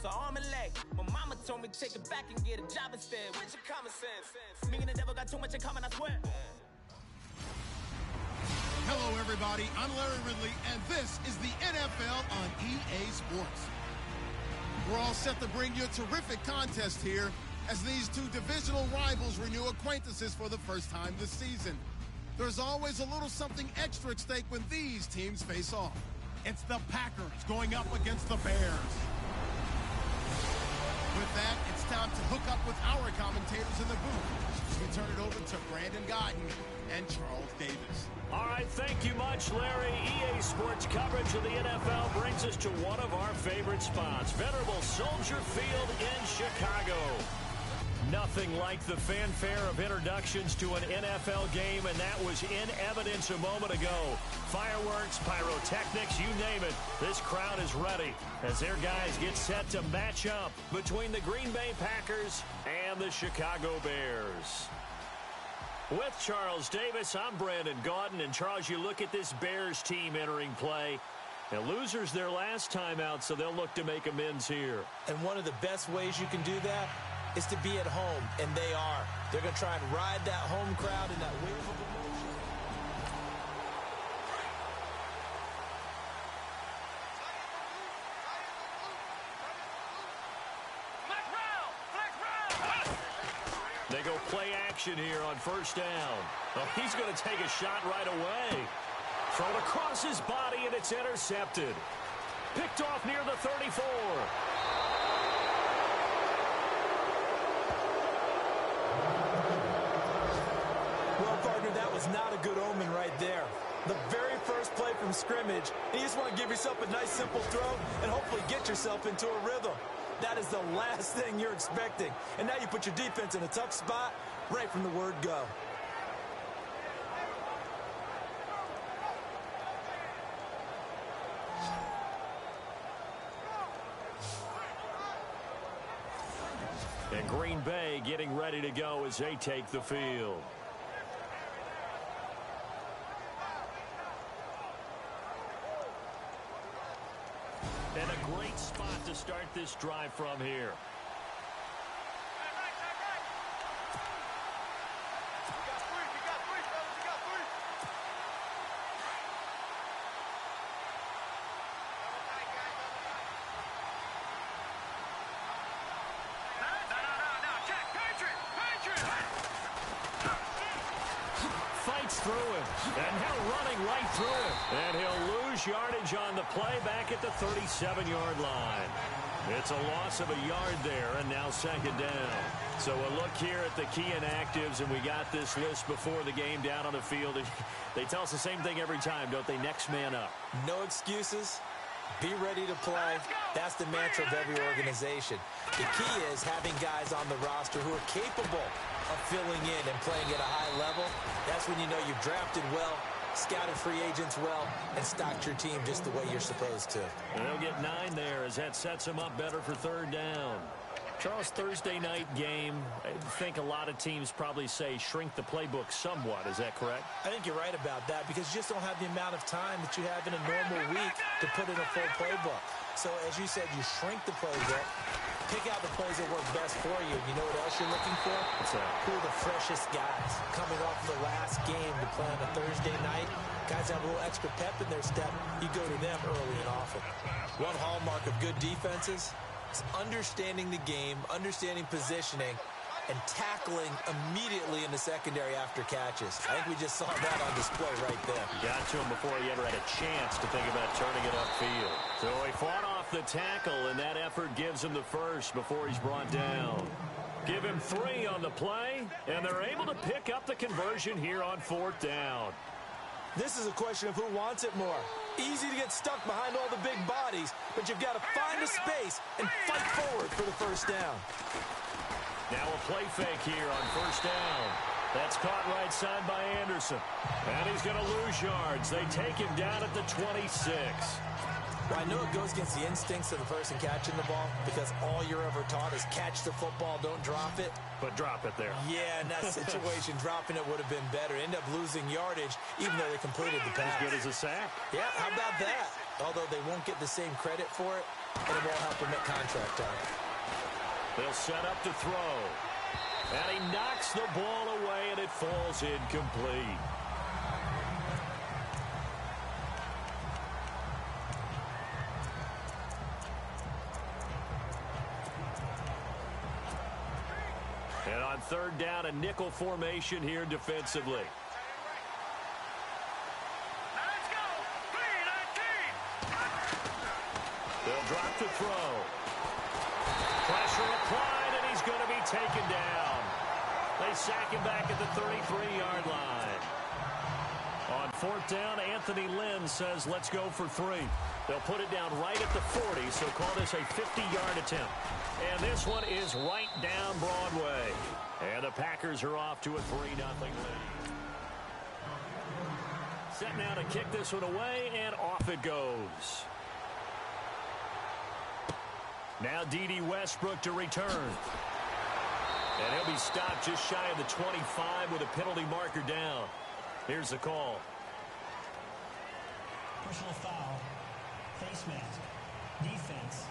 lost an arm and leg. My mama told me take it back and get a job instead. Where's your common sense? Me and the devil got too much in common, I swear. Hello, everybody. I'm Larry Ridley, and this is the NFL on EA Sports. We're all set to bring you a terrific contest here as these two divisional rivals renew acquaintances for the first time this season. There's always a little something extra at stake when these teams face off. It's the Packers going up against the Bears. With that, it's time to hook up with our commentators in the booth. We turn it over to Brandon Godden and Charles Davis. All right, thank you much, Larry. EA Sports coverage of the NFL brings us to one of our favorite spots, venerable Soldier Field in Chicago. Nothing like the fanfare of introductions to an NFL game, and that was in evidence a moment ago. Fireworks, pyrotechnics, you name it. This crowd is ready as their guys get set to match up between the Green Bay Packers and the Chicago Bears. With Charles Davis, I'm Brandon Gaudin. And Charles, you look at this Bears team entering play. Now, losers their last time out, so they'll look to make amends here. And one of the best ways you can do that is to be at home, and they are. They're going to try and ride that home crowd in that wave of emotion. They go play action here on first down. Oh, he's going to take a shot right away. Thrown across his body, and it's intercepted. Picked off near the 34. Well, partner, that was not a good omen right there. The very first play from scrimmage, and you just want to give yourself a nice, simple throw and hopefully get yourself into a rhythm. That is the last thing you're expecting. And now you put your defense in a tough spot right from the word go. And Green Bay getting ready to go as they take the field. And a great spot to start this drive from here. Fights through him, and now running right through him. And he'll lose yardage on the play back at the 37-yard line. It's a loss of a yard there, and now second down. So a look here at the key inactives, and we got this list before the game down on the field. They tell us the same thing every time, don't they? Next man up. No excuses. Be ready to play. That's the mantra of every organization. The key is having guys on the roster who are capable of filling in and playing at a high level. That's when you know you've drafted well, scouted free agents well, and stocked your team just the way you're supposed to. And they'll get 9 there as that sets them up better for third down. Charles, Thursday night game, I think a lot of teams probably say shrink the playbook somewhat. Is that correct? I think you're right about that because you just don't have the amount of time that you have in a normal week to put in a full playbook. So, as you said, you shrink the playbook, pick out the plays that work best for you. You know what else you're looking for? What's that? Who are the freshest guys coming off the last game to play on a Thursday night? Guys have a little extra pep in their step. You go to them early and often. One hallmark of good defenses is understanding the game, understanding positioning, and tackling immediately in the secondary after catches. I think we just saw that on display right there. Got to him before he ever had a chance to think about turning it upfield. So he fought off the tackle, and that effort gives him the first before he's brought down. Give him 3 on the play, and they're able to pick up the conversion here on fourth down. This is a question of who wants it more. Easy to get stuck behind all the big bodies, but you've got to find a space and fight forward for the first down. Now a play fake here on first down. That's caught right side by Anderson. And he's going to lose yards. They take him down at the 26. Well, I know it goes against the instincts of the person catching the ball because all you're ever taught is catch the football, don't drop it. But drop it there. Yeah, in that situation, dropping it would have been better. End up losing yardage even though they completed the pass. As good as a sack. Yeah, how about that? although they won't get the same credit for it, and it won't help them at contract time. They'll set up to throw. And he knocks the ball away, and it falls incomplete. And on third down, a nickel formation here defensively. They'll drop to throw. Pressure applied, and he's going to be taken down. They sack him back at the 33-yard line. On fourth down, Anthony Lynn says, let's go for 3. They'll put it down right at the 40, so call this a 50-yard attempt. And this one is right down Broadway. And the Packers are off to a 3-0 lead. Set now to kick this one away, and off it goes. Now D.D. Westbrook to return. And he'll be stopped just shy of the 25 with a penalty marker down. Here's the call. Personal foul. Face mask. Defense.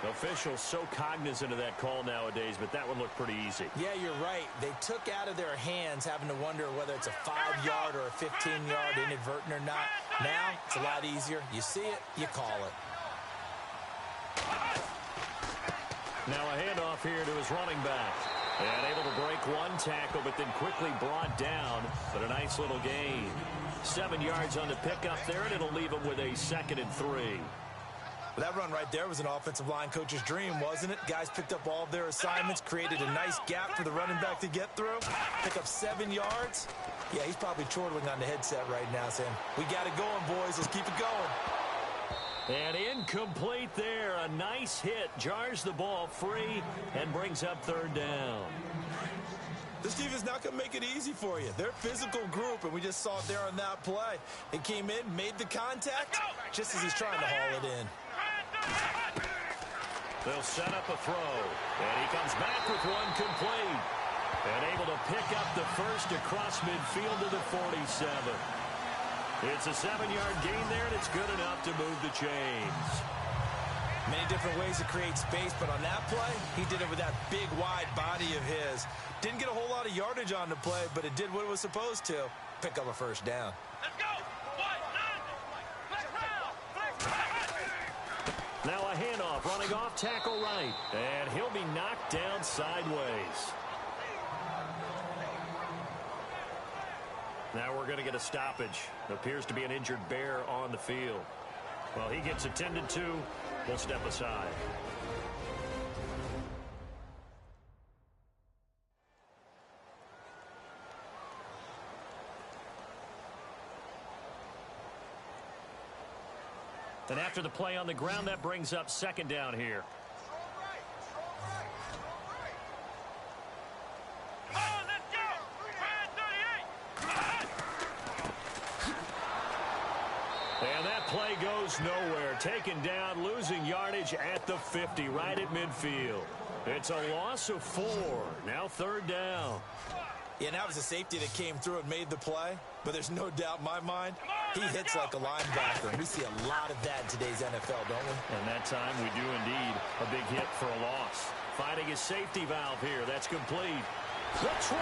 The officials so cognizant of that call nowadays, but that one looked pretty easy. Yeah, you're right. They took out of their hands having to wonder whether it's a 5-yard or a 15-yard inadvertent or not. Now, it's a lot easier. You see it, you call it. Now a handoff here to his running back. And able to break one tackle, but then quickly brought down. But a nice little gain. 7 yards on the pickup there, and it'll leave him with a 2nd and 3. Well, that run right there was an offensive line coach's dream, wasn't it? Guys picked up all of their assignments, created a nice gap for the running back to get through. Pick up 7 yards. Yeah, he's probably chortling on the headset right now saying, we got it going, boys. Let's keep it going. And incomplete there. A nice hit. Jars the ball free and brings up third down. This defense not going to make it easy for you. They're a physical group, and we just saw it there on that play. It came in, made the contact, just as he's trying to haul it in. They'll set up a throw. And he comes back with one complete. And able to pick up the first across midfield to the 47. It's a 7-yard gain there, and it's good enough to move the chains. Many different ways to create space, but on that play, he did it with that big, wide body of his. Didn't get a whole lot of yardage on the play, but it did what it was supposed to. Pick up a first down. Let's go! Now a handoff, running off tackle right. And he'll be knocked down sideways. Now we're going to get a stoppage. Appears to be an injured Bear on the field. Well, he gets attended to. We'll step aside. And after the play on the ground, that brings up 2nd down here. And that play goes nowhere. Taken down, losing yardage at the 50, right at midfield. It's a loss of 4. Now 3rd down. Yeah, that was a safety that came through and made the play. But there's no doubt in my mind, he hits like a linebacker. And we see a lot of that in today's NFL, don't we? And that time we do indeed. A big hit for a loss. Finding his safety valve here. That's complete. The 20.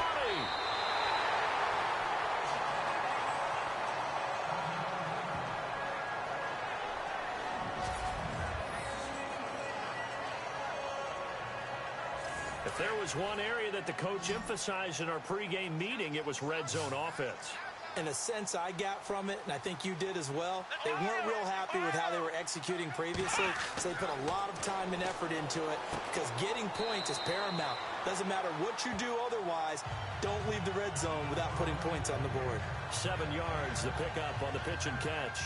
If there was one area that the coach emphasized in our pregame meeting, it was red zone offense. In a sense I got from it, and I think you did as well, they weren't real happy with how they were executing previously, so they put a lot of time and effort into it because getting points is paramount. Doesn't matter what you do otherwise, don't leave the red zone without putting points on the board. 7 yards, the pickup on the pitch and catch.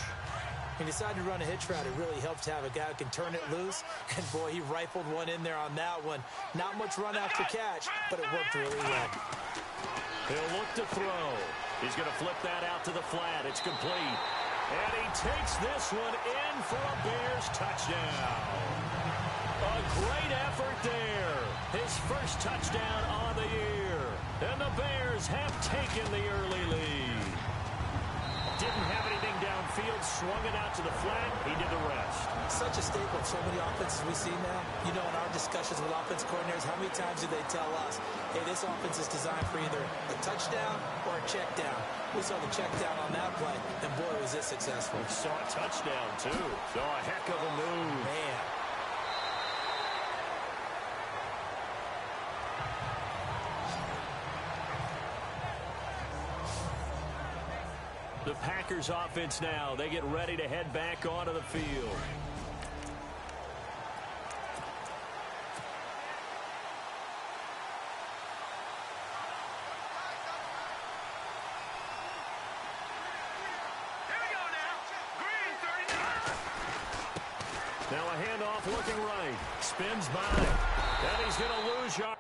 He decided to run a hitch route. It really helps to have a guy who can turn it loose. And, boy, he rifled one in there on that one. Not much run after catch, but it worked really well. He'll look to throw. He's going to flip that out to the flat. It's complete. And he takes this one in for a Bears touchdown. A great effort there. His first touchdown on the year. And the Bears have taken the early lead. Didn't have anything downfield, swung it out to the flat. He did the rest. Such a staple of so many offenses we see now. You know, in our discussions with offense coordinators, how many times do they tell us, hey, this offense is designed for either a touchdown or a check down. We saw the check down on that play, and boy, was this successful. We saw a touchdown, too. So a heck of a move. Man. The Packers offense now. They get ready to head back onto the field. Now a handoff looking right. Spins by. And he's going to lose yard.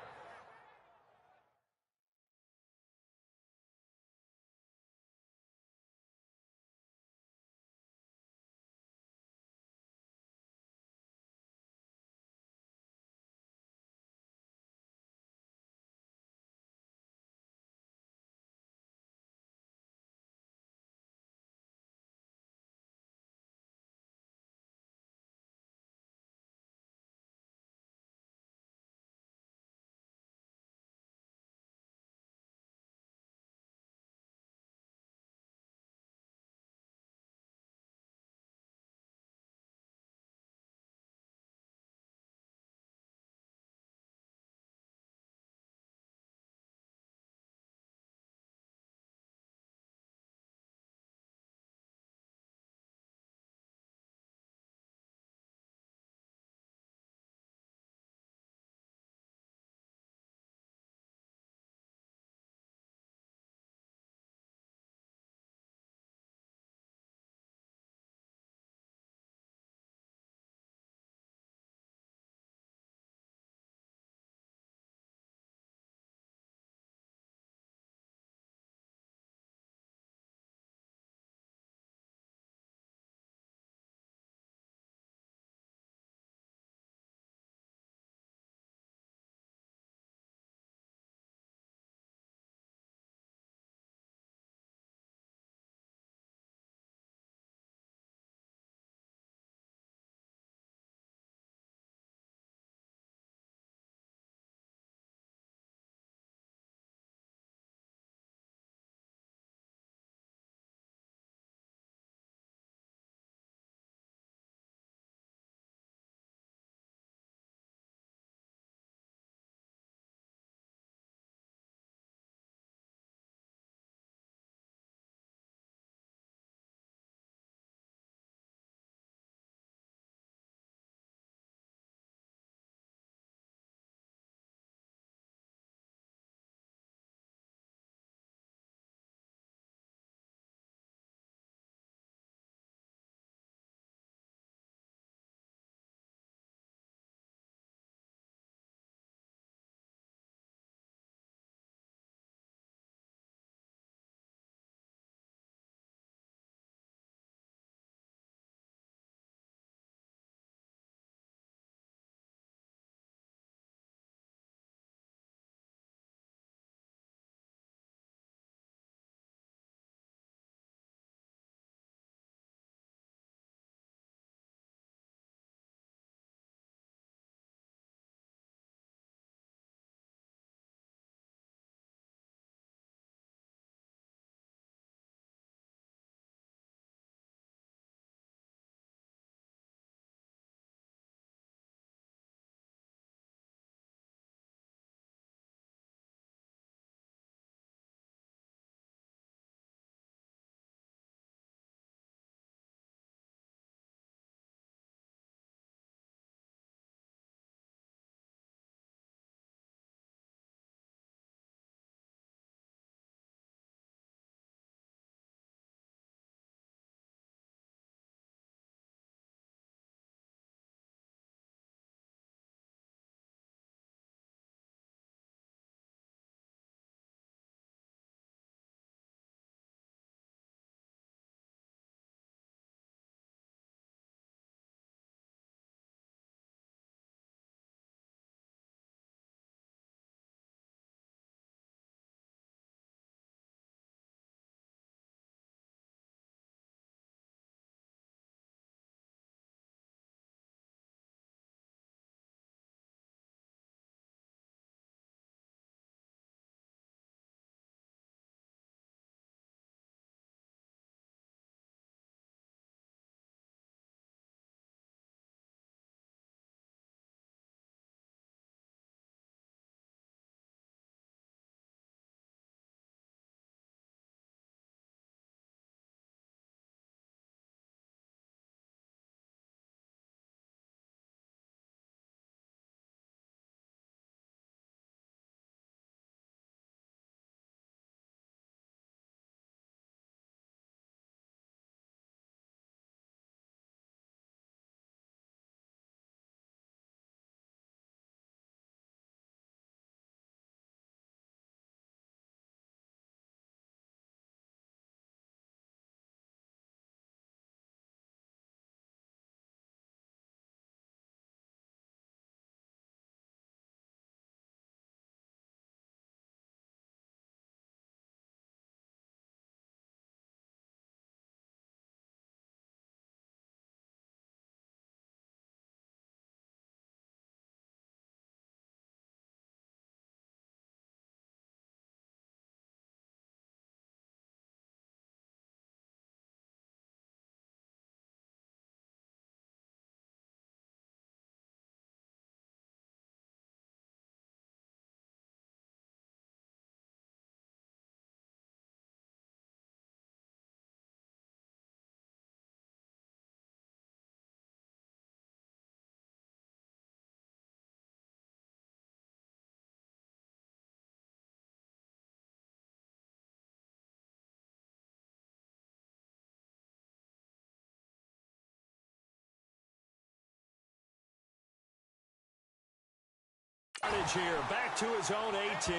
Here, back to his own 18.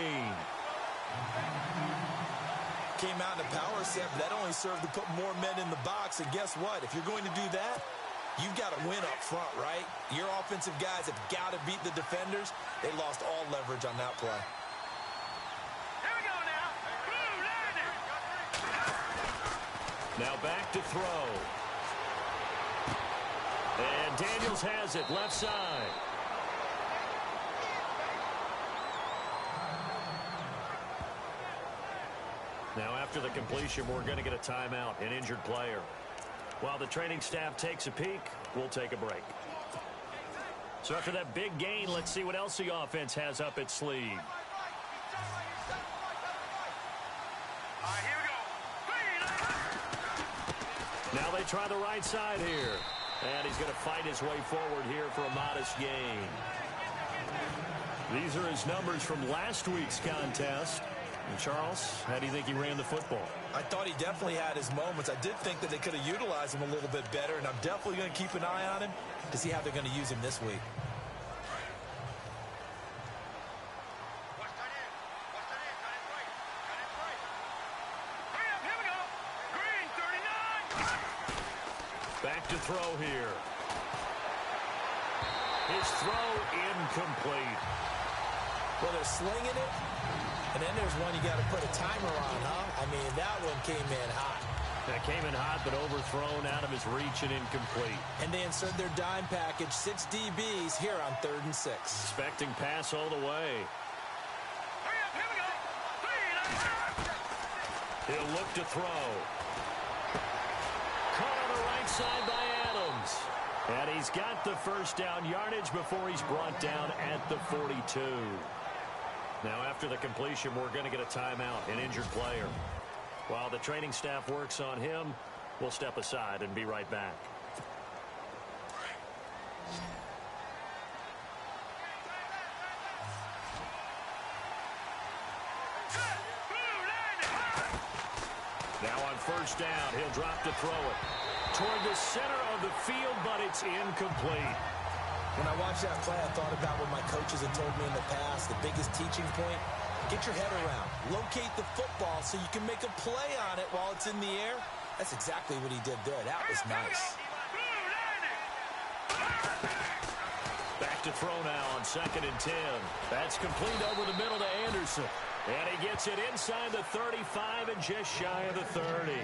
Came out in a power set, but that only served to put more men in the box. And guess what? If you're going to do that, you've got to win up front, right? Your offensive guys have got to beat the defenders. They lost all leverage on that play. Here we go now. Blue, Now back to throw. And Daniels has it, left side. Now after the completion, we're going to get a timeout, an injured player. While the training staff takes a peek, we'll take a break. So after that big gain, let's see what else the offense has up its sleeve. All right, here we go. Now they try the right side here. And he's going to fight his way forward here for a modest gain. These are his numbers from last week's contest. And Charles, how do you think he ran the football? I thought he definitely had his moments. I did think that they could have utilized him a little bit better, and I'm definitely going to keep an eye on him to see how they're going to use him this week. Here we go. Green, 39. Back to throw here. His throw incomplete. Well, they're slinging it, and then there's one you got to put a timer on, huh? I mean, that one came in hot. That came in hot, but overthrown out of his reach and incomplete. And they insert their dime package, 6 DBs here on 3rd and 6. Expecting pass all the way. Hurry up, here we go. He'll look to throw. Caught on the right side by Adams. And he's got the first down yardage before he's brought down at the 42. Now, after the completion, we're going to get a timeout, an injured player. While the training staff works on him, we'll step aside and be right back. Now on first down, he'll drop to throw it toward the center of the field, but it's incomplete. When I watched that play, I thought about what my coaches had told me in the past. The biggest teaching point, get your head around. Locate the football so you can make a play on it while it's in the air. That's exactly what he did there. That was nice. Back to throw now on 2nd and 10. That's complete over the middle to Anderson. And he gets it inside the 35 and just shy of the 30.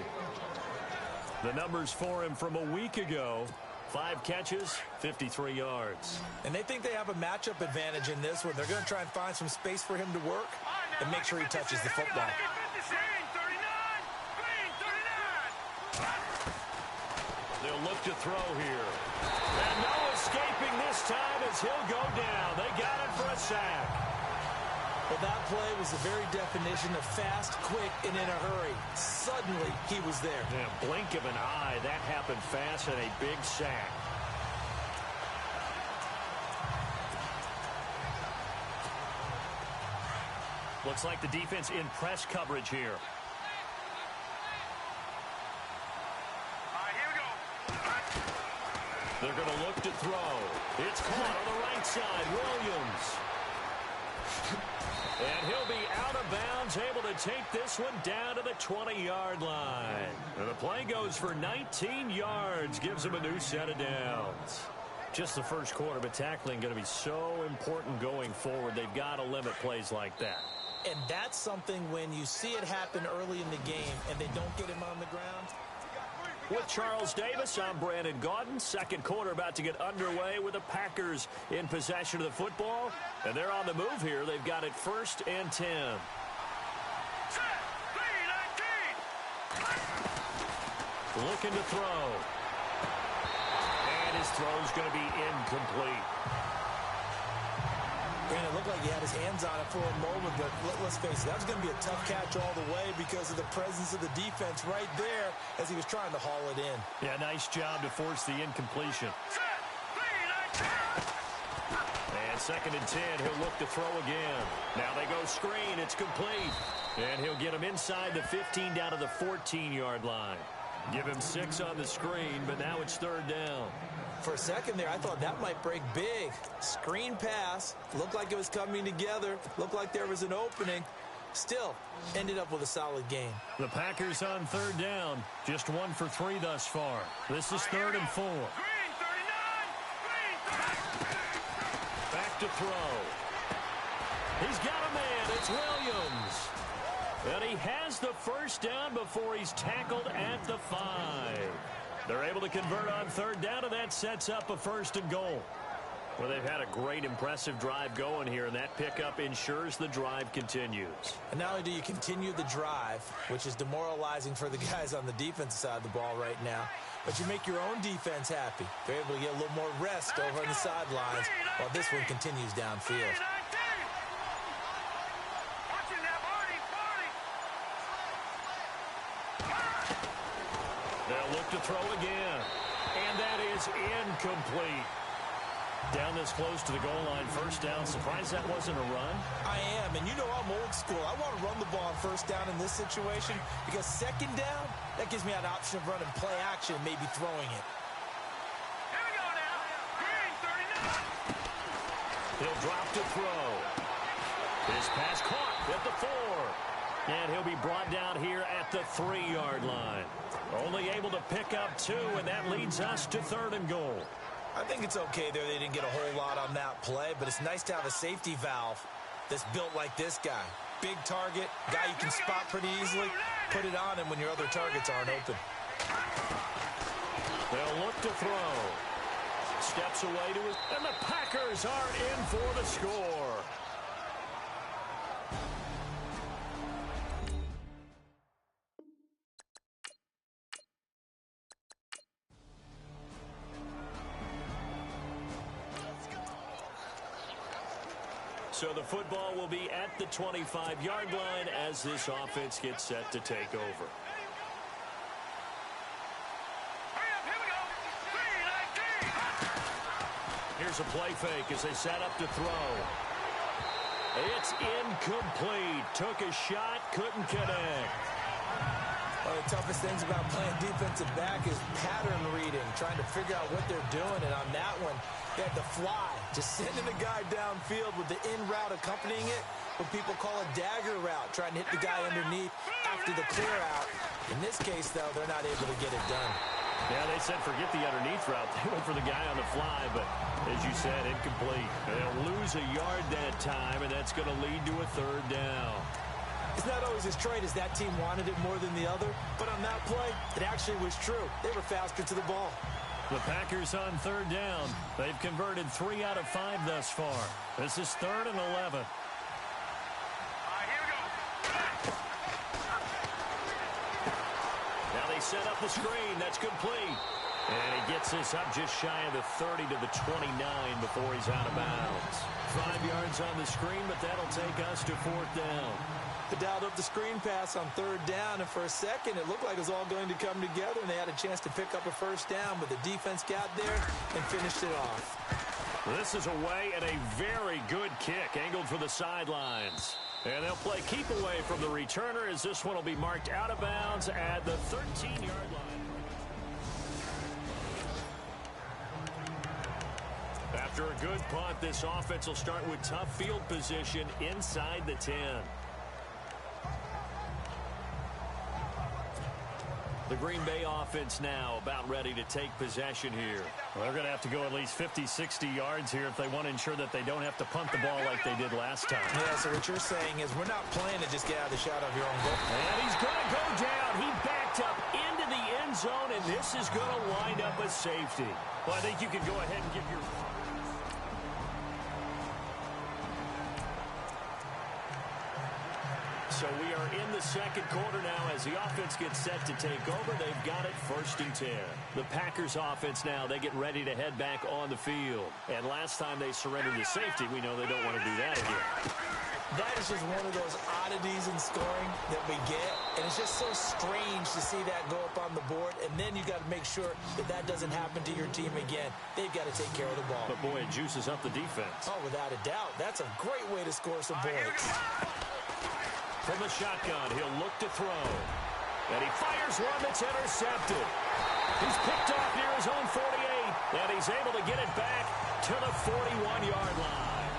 The numbers for him from a week ago. 5 catches, 53 yards. And they think they have a matchup advantage in this one. They're going to try and find some space for him to work and make sure he touches the football. They'll look to throw here. And no escaping this time as he'll go down. They got him for a sack. Well, that play was the very definition of fast, quick, and in a hurry. Suddenly, he was there. Yeah, blink of an eye. That happened fast and a big sack. Looks like the defense in press coverage here. They're going to look to throw. It's caught on the right side. Williams. And he'll be out of bounds, able to take this one down to the 20-yard line. And the play goes for 19 yards, gives him a new set of downs. Just the first quarter, but tackling going to be so important going forward. They've got to limit plays like that. And that's something when you see it happen early in the game and they don't get him on the ground. With Charles Davis, I'm Brandon Gaudin. Second quarter about to get underway with the Packers in possession of the football. And they're on the move here. They've got it 1st and 10. Looking to throw. And his throw's going to be incomplete. And it looked like he had his hands on it for a moment, but let's face it, that was going to be a tough catch all the way because of the presence of the defense right there as he was trying to haul it in. Yeah, nice job to force the incompletion. And 2nd and 10, he'll look to throw again. Now they go screen, it's complete. And he'll get him inside the 15 down to the 14-yard line. Give him 6 on the screen, but now it's 3rd down. For a second there, I thought that might break big. Screen pass. Looked like it was coming together. Looked like there was an opening. Still, ended up with a solid game. The Packers on 3rd down. Just 1 for 3 thus far. This is 3rd and 4. Back to throw. He's got a man. It's Williams. And he has the 1st down before he's tackled at the 5. They're able to convert on 3rd down, and that sets up a 1st and goal. Well, they've had a great, impressive drive going here, and that pickup ensures the drive continues. And not only do you continue the drive, which is demoralizing for the guys on the defensive side of the ball right now, but you make your own defense happy. They're able to get a little more rest over on the sidelines while this one continues downfield. They'll look to throw again. And that is incomplete. Down this close to the goal line, 1st down. Surprised that wasn't a run? I am, and you know I'm old school. I want to run the ball on 1st down in this situation because 2nd down, that gives me an option of running play action, maybe throwing it. Here we go now. Green, 39. He'll drop to throw. This pass caught at the 4. And he'll be brought down here at the 3-yard line. Only able to pick up 2, and that leads us to 3rd and goal. I think it's okay there. They didn't get a whole lot on that play, but it's nice to have a safety valve that's built like this guy. Big target, guy you can spot pretty easily. Put it on him when your other targets aren't open. They'll look to throw. Steps away to it, and the Packers are in for the score. So the football will be at the 25-yard line as this offense gets set to take over. Here's a play fake as they set up to throw. It's incomplete. Took a shot, couldn't connect. One of the toughest things about playing defensive back is pattern reading, trying to figure out what they're doing. And on that one, they had the fly, just sending the guy downfield with the in route accompanying it, what people call a dagger route, trying to hit the guy underneath after the clear out. In this case, though, they're not able to get it done. Yeah, they said forget the underneath route. They went for the guy on the fly, but as you said, incomplete. They'll lose a yard that time, and that's going to lead to a 3rd down. It's not always as straight as that team wanted it more than the other, but on that play, it actually was true. They were faster to the ball. The Packers on 3rd down. They've converted 3 out of 5 thus far. This is 3rd and 11. Now they set up the screen. That's complete. And he gets this up just shy of the 30 to the 29 before he's out of bounds. 5 yards on the screen, but that'll take us to 4th down. They dialed up the screen pass on 3rd down, and for a second, it looked like it was all going to come together, and they had a chance to pick up a 1st down, but the defense got there and finished it off. This is away and a very good kick, angled for the sidelines. And they'll play keep away from the returner as this one will be marked out of bounds at the 13-yard line. After a good punt, this offense will start with tough field position inside the 10. The Green Bay offense now about ready to take possession here. Well, they're going to have to go at least 50, 60 yards here if they want to ensure that they don't have to punt the ball like they did last time. Yeah, so what you're saying is we're not playing to just get out of the shot of your own goal. And he's going to go down. He backed up into the end zone, and this is going to wind up a safety. Well, I think you can go ahead and give your... So we are in the 2nd quarter now as the offense gets set to take over. They've got it 1st and 10. The Packers offense now, they get ready to head back on the field. And last time they surrendered to safety, we know they don't want to do that again. That is just one of those oddities in scoring that we get. And it's just so strange to see that go up on the board. And then you got to make sure that that doesn't happen to your team again. They've got to take care of the ball. But boy, it juices up the defense. Oh, without a doubt. That's a great way to score some points. From the shotgun, he'll look to throw. And he fires one that's intercepted. He's picked off near his own 48, and he's able to get it back to the 41-yard line.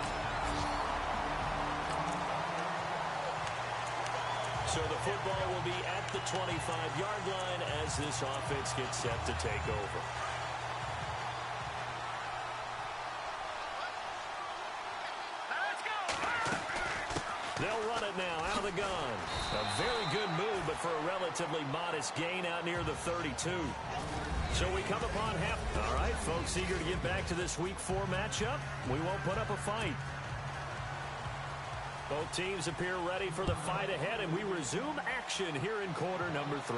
So the football will be at the 25-yard line as this offense gets set to take over. They'll run it now out of the gun. A very good move, but for a relatively modest gain out near the 32. So we come upon half. All right, folks, eager to get back to this Week 4 matchup. We won't put up a fight. Both teams appear ready for the fight ahead, and we resume action here in quarter number 3.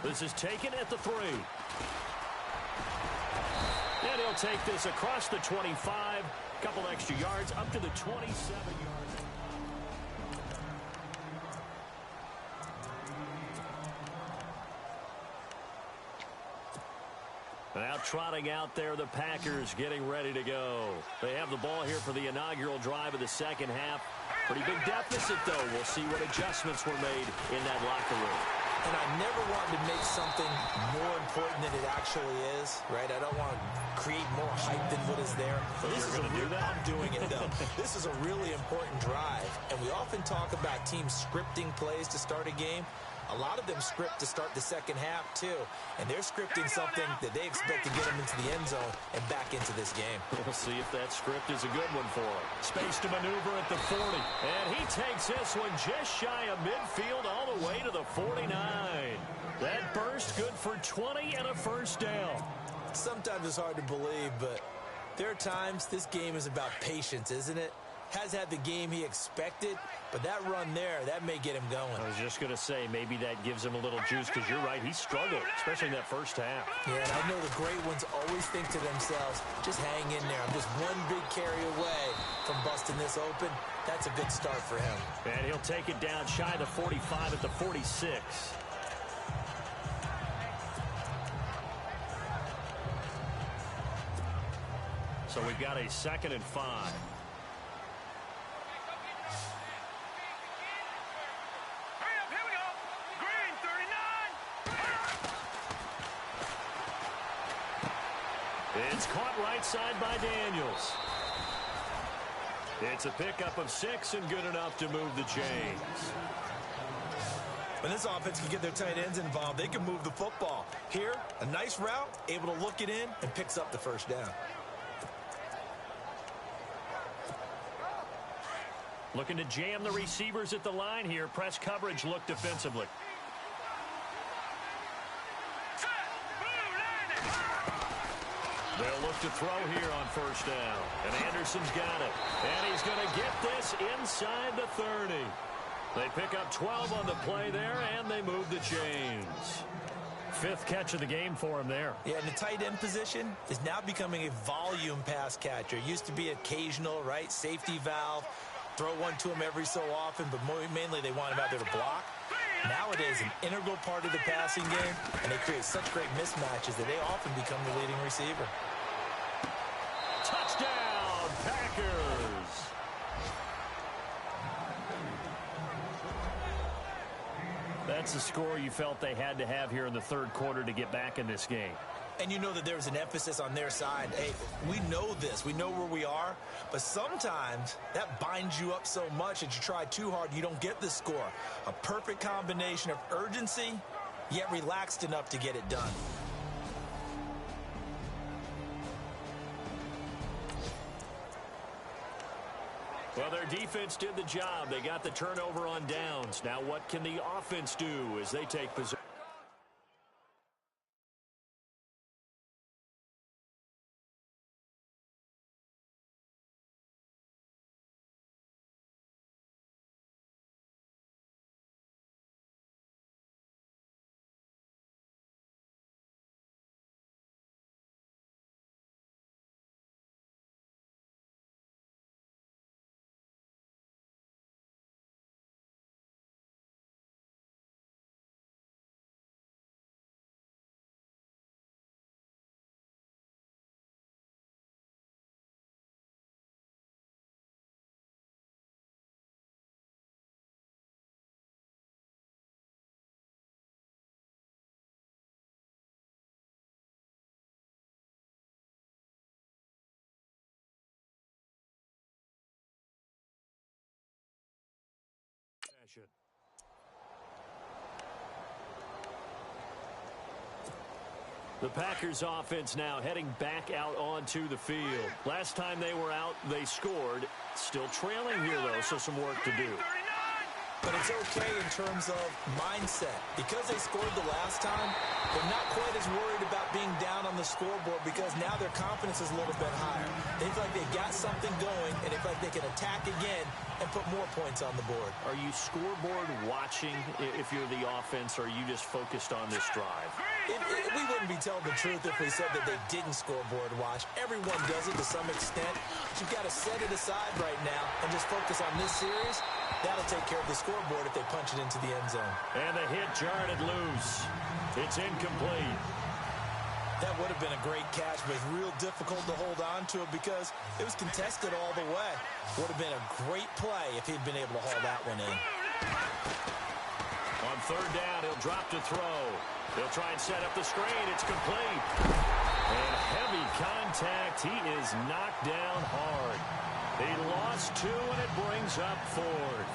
This is taken at the 3. And he'll take this across the 25. Couple extra yards up to the 27-yard. Now trotting out there, the Packers getting ready to go. They have the ball here for the inaugural drive of the second half. Pretty big deficit, though. We'll see what adjustments were made in that locker room. And I never wanted to make something more important than it actually is, right? I don't want to create more hype than what is there. But this is going to do that? I'm doing it, though. This is a really important drive. And we often talk about teams scripting plays to start a game. A lot of them script to start the second half, too. And they're scripting something that they expect to get them into the end zone and back into this game. We'll see if that script is a good one for him. Space to maneuver at the 40. And he takes this one just shy of midfield all the way to the 49. That burst good for 20 and a first down. Sometimes it's hard to believe, but there are times this game is about patience, isn't it? Has had the game he expected, but that run there, that may get him going. I was just going to say, maybe that gives him a little juice, because you're right, he struggled, especially in that first half. Yeah, and I know the great ones always think to themselves, just hang in there. I'm just one big carry away from busting this open. That's a good start for him. And he'll take it down shy of the 45 at the 46. So we've got a 2nd and 5. It's caught right side by Daniels. It's a pickup of 6 and good enough to move the chains. When this offense can get their tight ends involved, they can move the football. Here, a nice route, able to look it in, and picks up the first down. Looking to jam the receivers at the line here. Press coverage look defensively. They'll look to throw here on first down. And Anderson's got it. And he's going to get this inside the 30. They pick up 12 on the play there, and they move the chains. 5th catch of the game for him there. Yeah, and the tight end position is now becoming a volume pass catcher. It used to be occasional, right? Safety valve. Throw one to him every so often, but mainly they want him out there to block. Nowadays, an integral part of the passing game, and they create such great mismatches that they often become the leading receiver. Touchdown, Packers! That's the score you felt they had to have here in the 3rd quarter to get back in this game. And you know that there's an emphasis on their side. Hey, we know this. We know where we are. But sometimes that binds you up so much that you try too hard, you don't get the score. A perfect combination of urgency, yet relaxed enough to get it done. Well, their defense did the job. They got the turnover on downs. Now what can the offense do as they take possession? possession. The Packers offense now heading back out onto the field. Last time they were out, they scored. Still trailing here, though, so some work to do. But it's okay in terms of mindset. Because they scored the last time, they're not quite as worried about being down on the scoreboard because now their confidence is a little bit higher. They feel like they got something going, and they feel like they can attack again and put more points on the board. Are you scoreboard watching if you're the offense, or are you just focused on this drive? We wouldn't be telling the truth if we said that they didn't scoreboard watch. Everyone does it to some extent. But you've got to set it aside right now and just focus on this series. That'll take care of the scoreboard if they punch it into the end zone. And the hit jarred it loose. It's incomplete. That would have been a great catch, but it's real difficult to hold on to it because it was contested all the way. Would have been a great play if he'd been able to haul that one in. On third down, he'll drop to throw. He'll try and set up the screen. It's complete. And heavy contact. He is knocked down hard. He lost 2, and it brings up 4th.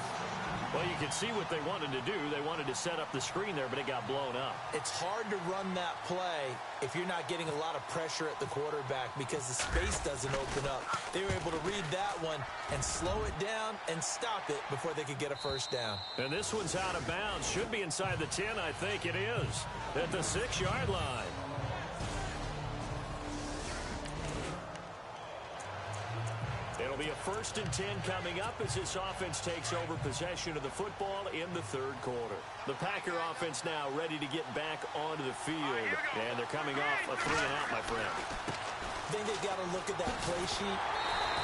Well, you can see what they wanted to do. They wanted to set up the screen there, but it got blown up. It's hard to run that play if you're not getting a lot of pressure at the quarterback because the space doesn't open up. They were able to read that one and slow it down and stop it before they could get a first down. And this one's out of bounds. Should be inside the 10, I think it is, at the 6-yard line. It'll be a 1st and 10 coming up as this offense takes over possession of the football in the third quarter. The Packer offense now ready to get back onto the field. And they're coming off a 3-and-out, my friend. I think they've got to look at that play sheet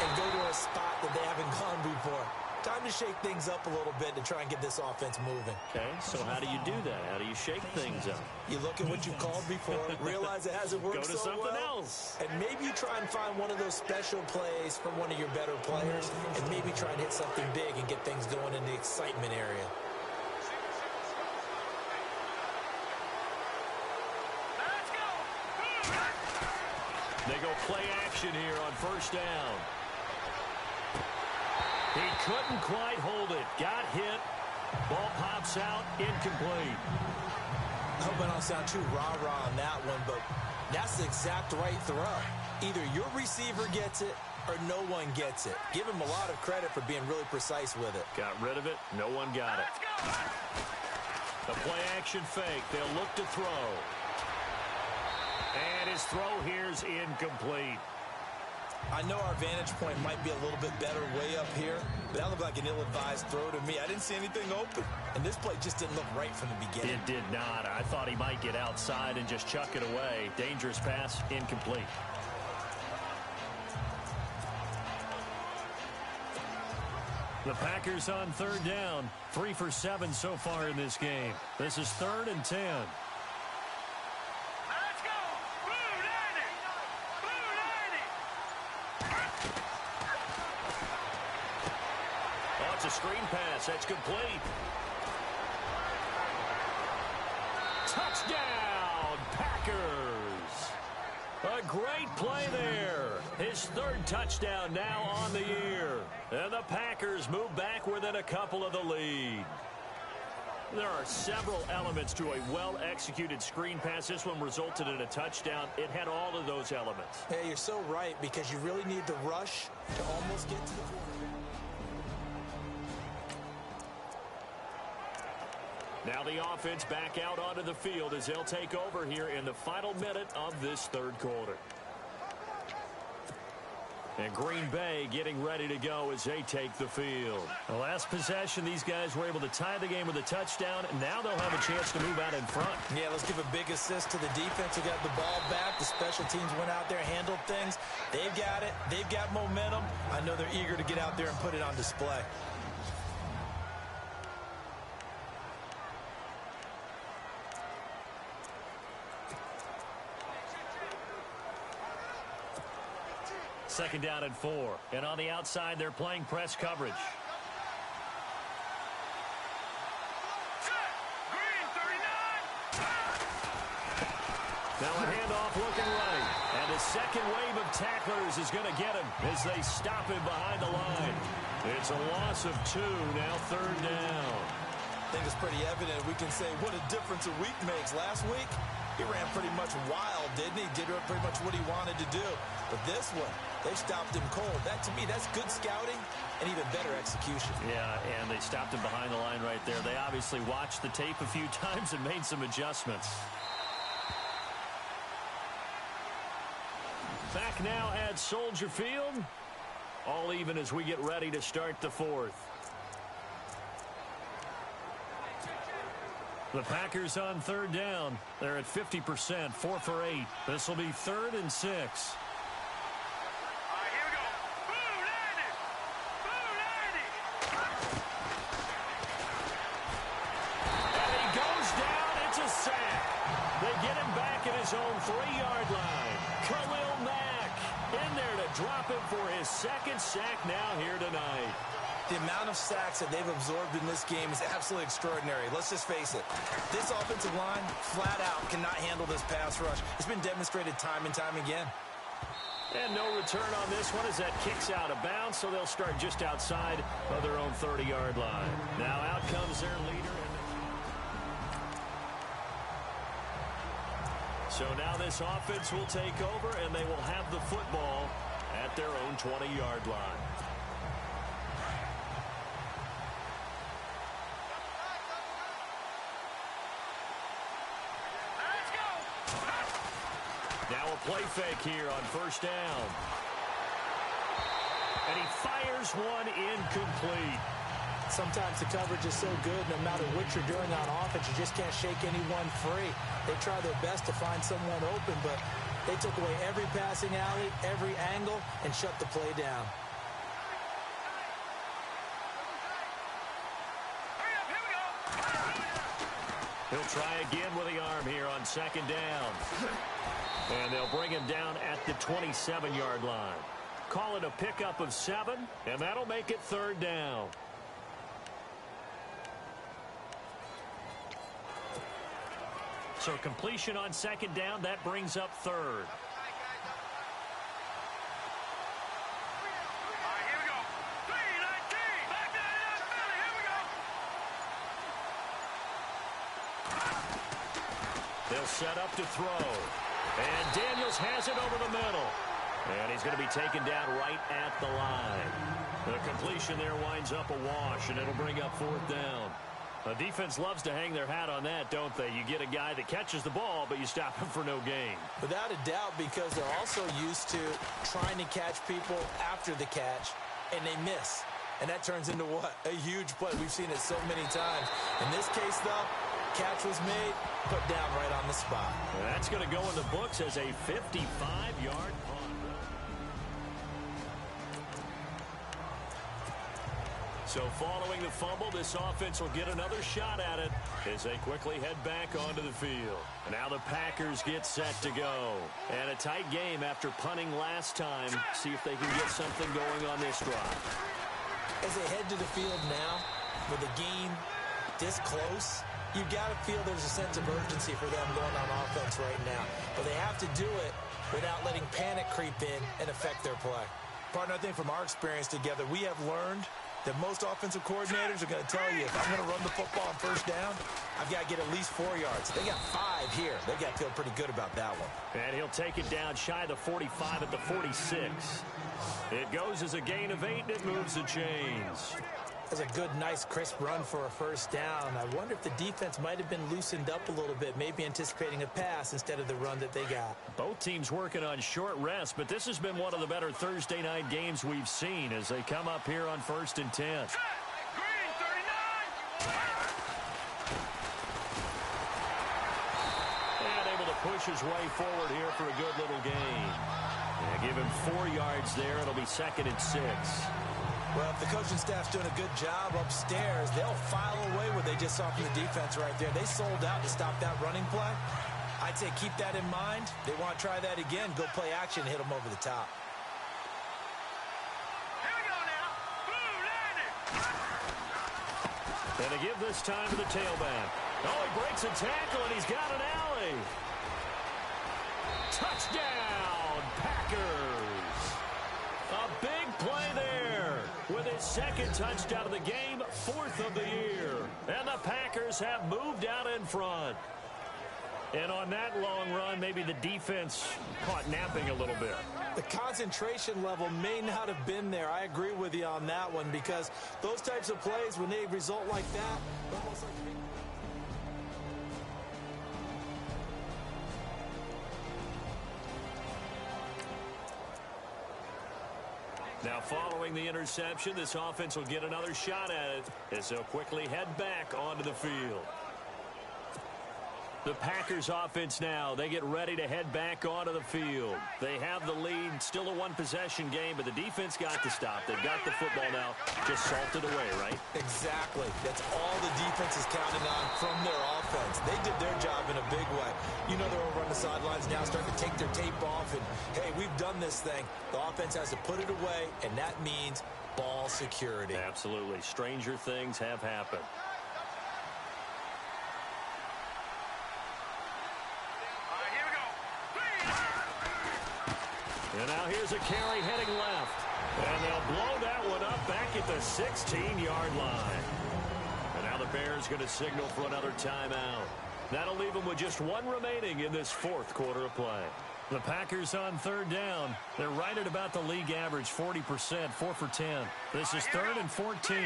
and go to a spot that they haven't gone before. Time to shake things up a little bit to try and get this offense moving. Okay, so how do you do that? How do you shake things up? You look at what you called before, realize it hasn't worked so well. Go to something else. And maybe you try and find one of those special plays from one of your better players, and maybe try and hit something big and get things going in the excitement area. They go play action here on first down. He couldn't quite hold it. Got hit. Ball pops out. Incomplete. I hope I don't sound too rah-rah on that one, but that's the exact right throw. Either your receiver gets it or no one gets it. Give him a lot of credit for being really precise with it. Got rid of it. No one got it. The play action fake. They'll look to throw. And his throw here's incomplete. I know our vantage point might be a little bit better way up here, but that looked like an ill-advised throw to me. I didn't see anything open, and this play just didn't look right from the beginning. It did not. I thought he might get outside and just chuck it away. Dangerous pass, incomplete. The Packers on third down. 3 for 7 so far in this game. This is 3rd and 10. It's a screen pass. That's complete. Touchdown, Packers. A great play there. His 3rd touchdown now on the year. And the Packers move back within a couple of the lead. There are several elements to a well-executed screen pass. This one resulted in a touchdown. It had all of those elements. Hey, you're so right because you really need to rush to almost get to the quarterback. Now the offense back out onto the field as they'll take over here in the final minute of this third quarter. And Green Bay getting ready to go as they take the field. The last possession, these guys were able to tie the game with a touchdown, and now they'll have a chance to move out in front. Yeah, let's give a big assist to the defense who got the ball back. The special teams went out there, handled things. They've got it. They've got momentum. I know they're eager to get out there and put it on display. Second down and 4. And on the outside, they're playing press coverage. Now a handoff looking right. And the second wave of tacklers is going to get him as they stop him behind the line. It's a loss of 2, now 3rd down. I think it's pretty evident. We can say what a difference a week makes. Last week, he ran pretty much wild, didn't he? Did pretty much what he wanted to do. But this one, they stopped him cold. That, to me, that's good scouting and even better execution. Yeah, and they stopped him behind the line right there. They obviously watched the tape a few times and made some adjustments. Back now at Soldier Field. All even as we get ready to start the fourth. The Packers on third down. They're at 50%, 4 for 8. This will be 3rd and 6. All right, here we go. Boo, Landy! Boo, Landy! And he goes down. It's a sack. They get him back at his own 3-yard line. Khalil Mack in there to drop him for his 2nd sack now here tonight. The amount of sacks that they've absorbed in this game is absolutely extraordinary. Let's just face it. This offensive line, flat out, cannot handle this pass rush. It's been demonstrated time and time again. And no return on this one as that kicks out of bounds, so they'll start just outside of their own 30-yard line. Now out comes their leader. So now this offense will take over, and they will have the football at their own 20-yard line. Now a play fake here on first down. And he fires one incomplete. Sometimes the coverage is so good, no matter what you're doing on offense, you just can't shake anyone free. They try their best to find someone open, but they took away every passing alley, every angle, and shut the play down. He'll try again with the arm here on 2nd down. And they'll bring him down at the 27-yard line. Call it a pickup of 7, and that'll make it 3rd down. So completion on 2nd down, that brings up 3rd. They'll set up to throw. And Daniels has it over the middle. And he's going to be taken down right at the line. The completion there winds up a wash, and it'll bring up 4th down. The defense loves to hang their hat on that, don't they? You get a guy that catches the ball, but you stop him for no gain. Without a doubt, because they're also used to trying to catch people after the catch, and they miss. And that turns into what? A huge play. We've seen it so many times. In this case, though, catch was made, put down right on the spot. And that's going to go in the books as a 55-yard punt. So following the fumble, this offense will get another shot at it as they quickly head back onto the field. Now the Packers get set to go. And a tight game after punting last time. See if they can get something going on this drive. As they head to the field now, with the game this close, you got to feel there's a sense of urgency for them going on offense right now. But they have to do it without letting panic creep in and affect their play. Partner, I think from our experience together, we have learned that most offensive coordinators are going to tell you, if I'm going to run the football on 1st down, I've got to get at least 4 yards. They got 5 here. They got to feel pretty good about that one. And he'll take it down shy of the 45 at the 46. It goes as a gain of 8, and it moves the chains. That's a good, nice, crisp run for a 1st down. I wonder if the defense might have been loosened up a little bit, maybe anticipating a pass instead of the run that they got. Both teams working on short rest, but this has been one of the better Thursday night games we've seen as they come up here on 1st and 10. Green, 39! And able to push his way forward here for a good little gain. Yeah, give him 4 yards there. It'll be 2nd and 6. Well, if the coaching staff's doing a good job upstairs, they'll file away what they just saw from the defense right there. They sold out to stop that running play. I'd say keep that in mind. They want to try that again. Go play action, hit them over the top. Here we go now. Boom, landed. And they give this time to the tailback. Oh, he breaks a tackle, and he's got an alley. Touchdown, Packers. A big play there with his second touchdown of the game, 4th of the year. And the Packers have moved out in front. And on that long run, maybe the defense caught napping a little bit. The concentration level may not have been there. I agree with you on that one, because those types of plays, when they result like that, almost like... Now, following the interception, this offense will get another shot at it as they'll quickly head back onto the field. The Packers offense now, they get ready to head back onto the field. They have the lead, still a one-possession game, but the defense got to stop. They've got the football now, just salted away, right? Exactly. That's all the defense is counting on from their offense. They did their job in a big way. You know they're over on the sidelines now, starting to take their tape off, and, hey, we've done this thing. The offense has to put it away, and that means ball security. Absolutely. Stranger things have happened. And now here's a carry heading left. And they'll blow that one up back at the 16-yard line. And now the Bears going to signal for another timeout. That'll leave them with just one remaining in this 4th quarter of play. The Packers on 3rd down. They're right at about the league average, 40%, 4 for 10. This is 3rd and 14.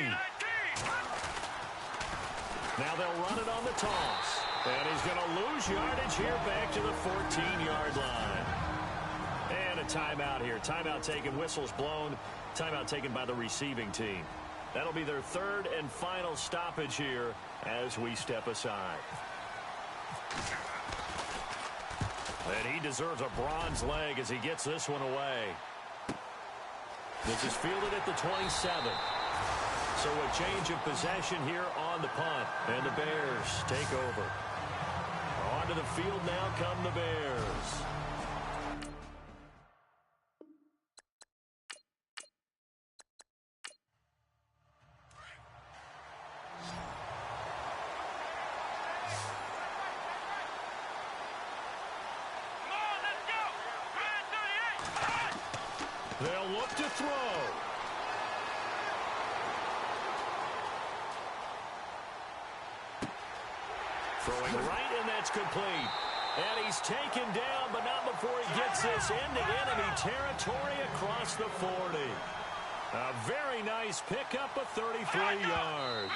Now they'll run it on the toss. And he's going to lose yardage here back to the 14-yard line. And a timeout here. Timeout taken, whistles blown. Timeout taken by the receiving team. That'll be their 3rd and final stoppage here as we step aside. And he deserves a bronze leg as he gets this one away. This is fielded at the 27. So a change of possession here on the punt. And the Bears take over. Onto the field now come the Bears. They'll look to throw. Throwing right, and that's complete. And he's taken down, but not before he gets this into enemy territory across the 40. A very nice pickup of 33 yards.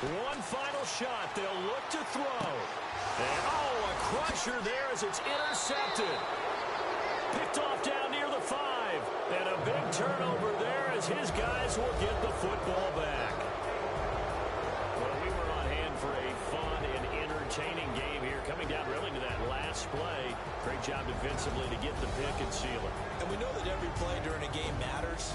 One final shot. They'll look to throw. And, oh, a crusher there as it's intercepted. Picked off down near the 5. And a big turnover there as his guys will get the football back. Well, we were on hand for a fun and entertaining game here. Coming down really to that last play. Great job defensively to get the pick and seal it. And we know that every play during a game matters.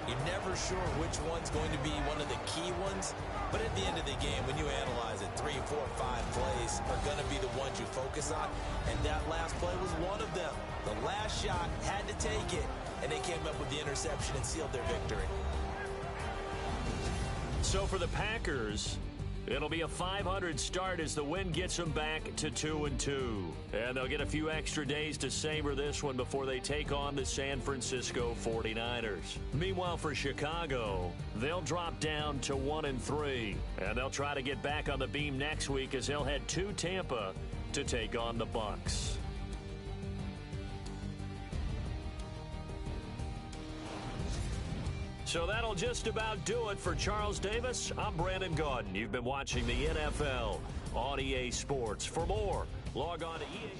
You're never sure which one's going to be one of the key ones. But at the end of the game, when you analyze it, 3, 4, 5 plays are going to be the ones you focus on. And that last play was one of them. The last shot had to take it, and they came up with the interception and sealed their victory. So for the Packers, it'll be a 500 start as the win gets them back to 2-2. And they'll get a few extra days to savor this one before they take on the San Francisco 49ers. Meanwhile, for Chicago, they'll drop down to 1-3. And they'll try to get back on the beam next week as they'll head to Tampa to take on the Bucs. So that'll just about do it for Charles Davis. I'm Brandon Gaudin. You've been watching the NFL on EA Sports. For more, log on to EA.